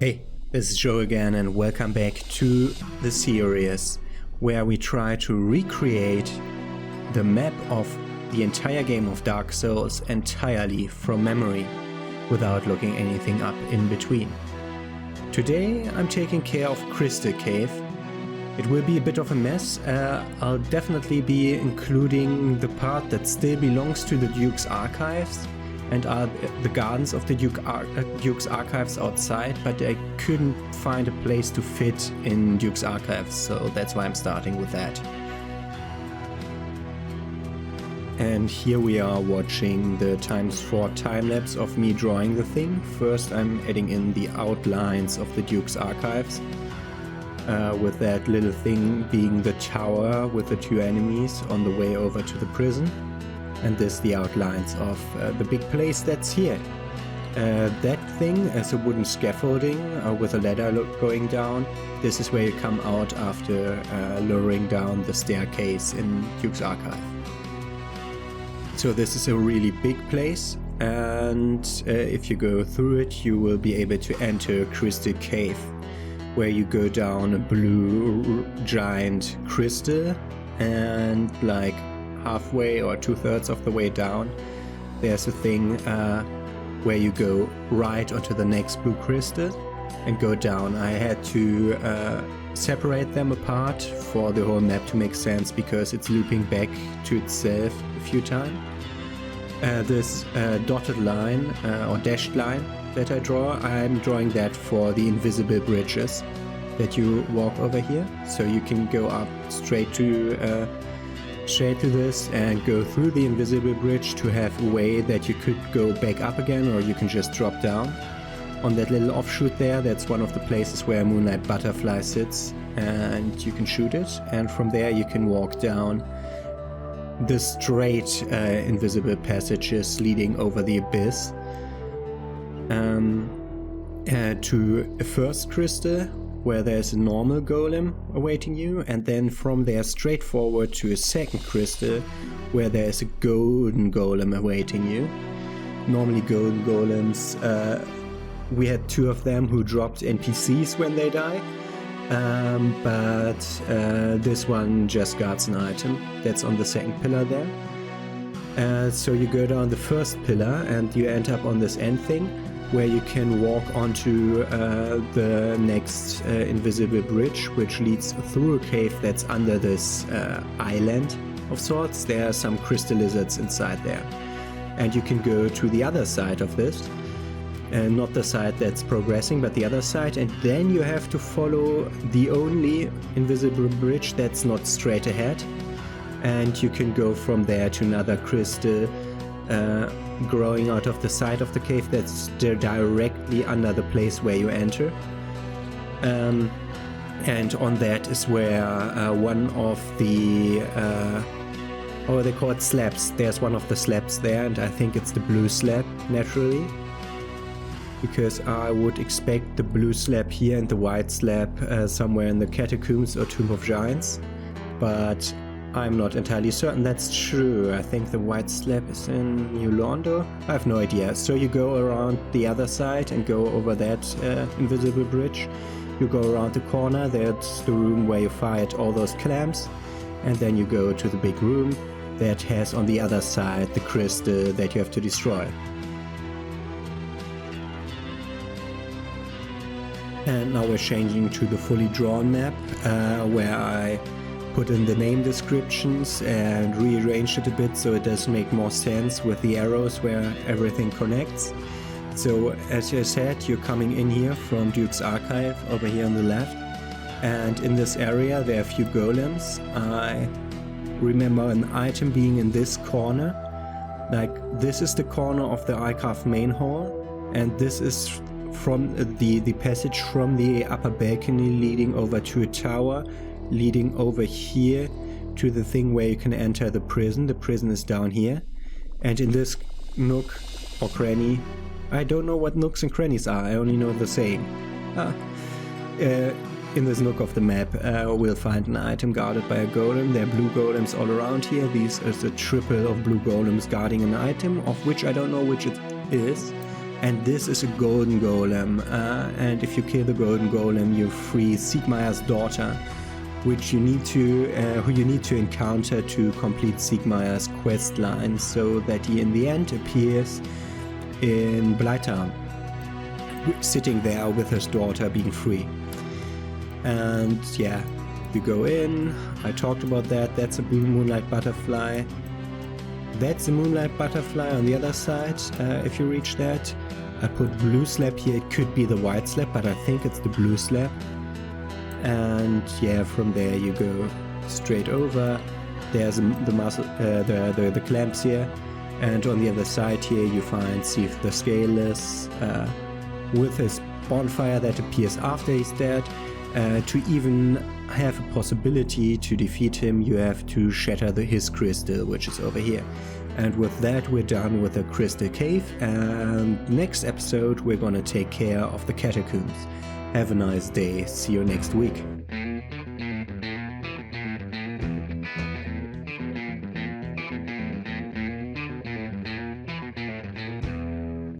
Hey, this is Joe again and welcome back to the series where we try to recreate the map of the entire game of Dark Souls entirely from memory without looking anything up in between. Today I'm taking care of Crystal Cave. It will be a bit of a mess. I'll definitely be including the part that still belongs to the Duke's Archives and are the gardens of the Duke's Archives outside, but I couldn't find a place to fit in Duke's Archives, so that's why I'm starting with that. And here we are watching the ×4 time-lapse of me drawing the thing. First I'm adding in the outlines of the Duke's Archives, with that little thing being the tower with the two enemies on the way over to the prison. And this the outlines of the big place that's here. That thing is a wooden scaffolding with a ladder going down. This is where you come out after lowering down the staircase in Duke's Archive. So this is a really big place, and if you go through it you will be able to enter Crystal Cave, where you go down a blue giant crystal, and like halfway or 2/3 of the way down there's a thing where you go right onto the next blue crystal and go down. I had to separate them apart for the whole map to make sense, because it's looping back to itself a few times. This dotted line or dashed line that I draw, I'm drawing that for the invisible bridges that you walk over here, so you can go up straight to this and go through the invisible bridge to have a way that you could go back up again, or you can just drop down. On that little offshoot there, that's one of the places where a moonlight butterfly sits, and you can shoot it, and from there you can walk down the straight invisible passages leading over the abyss to a first crystal where there's a normal golem awaiting you, and then from there straight forward to a second crystal where there's a golden golem awaiting you. Normally golden golems, we had two of them who dropped NPCs when they die, but this one just guards an item that's on the second pillar there. So you go down the first pillar and you end up on this end thing, where you can walk onto the next invisible bridge, which leads through a cave that's under this island of sorts. There are some crystal lizards inside there. And you can go to the other side of this, not the side that's progressing, but the other side, and then you have to follow the only invisible bridge that's not straight ahead. And you can go from there to another crystal growing out of the side of the cave that's directly under the place where you enter. And on that is where one of the they call it slabs. There's one of the slabs there, and I think it's the blue slab, naturally, because I would expect the blue slab here and the white slab somewhere in the Catacombs or Tomb of Giants, but I'm not entirely certain that's true. I think the white slab is in New Londo. I have no idea. So you go around the other side and go over that invisible bridge. You go around the corner, that's the room where you fight all those clams, and then you go to the big room that has on the other side the crystal that you have to destroy. And now we're changing to the fully drawn map, where I put in the name descriptions and rearranged it a bit so it does make more sense with the arrows where everything connects. So as I said, you're coming in here from Duke's Archive over here on the left, and in this area there are a few golems. I remember an item being in this corner. Like, this is the corner of the Archive main hall, and this is from the passage from the upper balcony leading over to a tower leading over here to the thing where you can enter the prison. The prison is down here, and in this nook or cranny, I don't know what nooks and crannies are, I only know the saying. In this nook of the map we'll find an item guarded by a golem. There are blue golems all around here. These is a triple of blue golems guarding an item, of which I don't know which it is. And this is a golden golem, and if you kill the golden golem, you free Siegmeyer's daughter, which you need to who you need to encounter to complete Siegmeyer's quest line, so that he in the end appears in Bleitown, sitting there with his daughter being free. And yeah, you go in. I talked about that. That's a moonlight butterfly. That's a moonlight butterfly on the other side. If you reach that, I put blue slab here. It could be the white slab, but I think it's the blue slab. And yeah, from there you go straight over. There's the clamps here, and on the other side here you find Sieve the Scaleless with his bonfire that appears after he's dead. To even have a possibility to defeat him, you have to shatter his crystal, which is over here. And with that, we're done with the crystal cave, and next episode we're gonna take care of the catacombs. Have a nice day. See you next week.